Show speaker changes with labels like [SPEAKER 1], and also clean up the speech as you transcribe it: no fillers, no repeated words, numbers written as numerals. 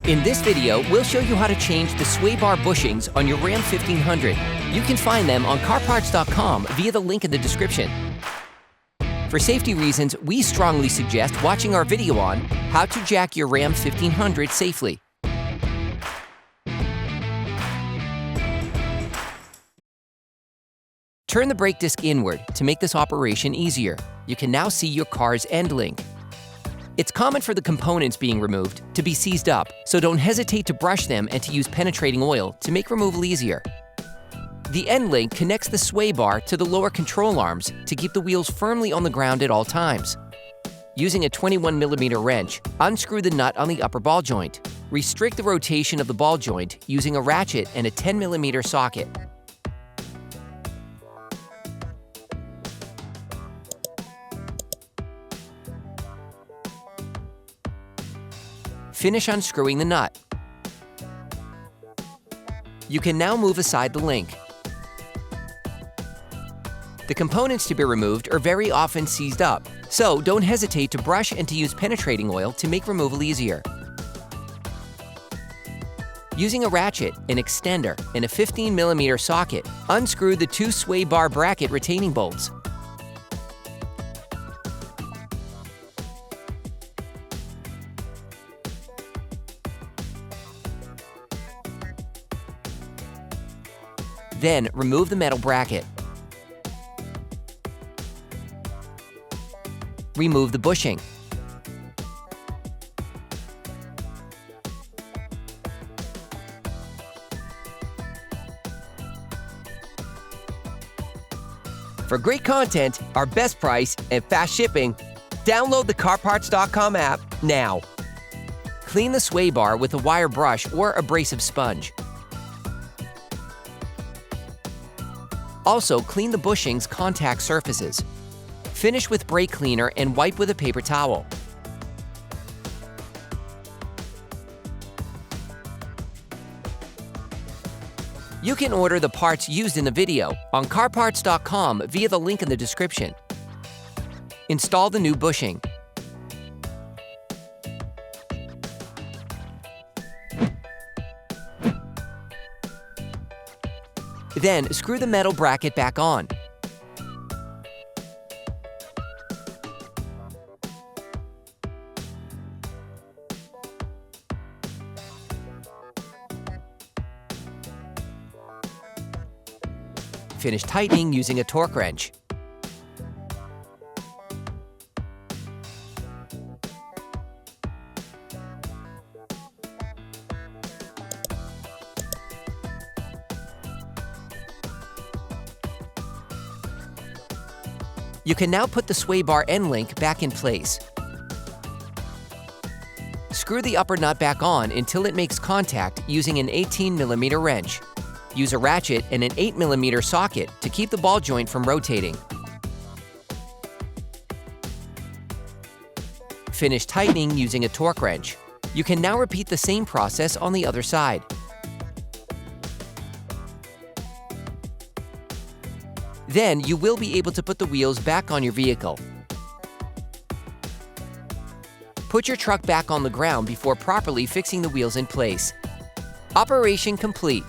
[SPEAKER 1] In this video, we'll show you how to change the sway bar bushings on your Ram 1500. You can find them on CarParts.com via the link in the description. For safety reasons, we strongly suggest watching our video on how to jack your Ram 1500 safely. Turn the brake disc inward to make this operation easier. You can now see your car's end link. It's common for the components being removed to be seized up, so don't hesitate to brush them and to use penetrating oil to make removal easier. The end link connects the sway bar to the lower control arms to keep the wheels firmly on the ground at all times. Using a 21mm wrench, unscrew the nut on the upper ball joint. Restrict the rotation of the ball joint using a ratchet and a 10mm socket. Finish unscrewing the nut. You can now move aside the link. The components to be removed are very often seized up, so don't hesitate to brush and to use penetrating oil to make removal easier. Using a ratchet, an extender, and a 15mm socket, unscrew the two sway bar bracket retaining bolts. Then, remove the metal bracket. Remove the bushing. For great content, our best price, and fast shipping, download the CarParts.com app now. Clean the sway bar with a wire brush or abrasive sponge. Also, clean the bushings' contact surfaces. Finish with brake cleaner and wipe with a paper towel. You can order the parts used in the video on CarParts.com via the link in the description. Install the new bushing. Then, screw the metal bracket back on. Finish tightening using a torque wrench. You can now put the sway bar end link back in place. Screw the upper nut back on until it makes contact using an 18mm wrench. Use a ratchet and an 8mm socket to keep the ball joint from rotating. Finish tightening using a torque wrench. You can now repeat the same process on the other side. Then you will be able to put the wheels back on your vehicle. Put your truck back on the ground before properly fixing the wheels in place. Operation complete.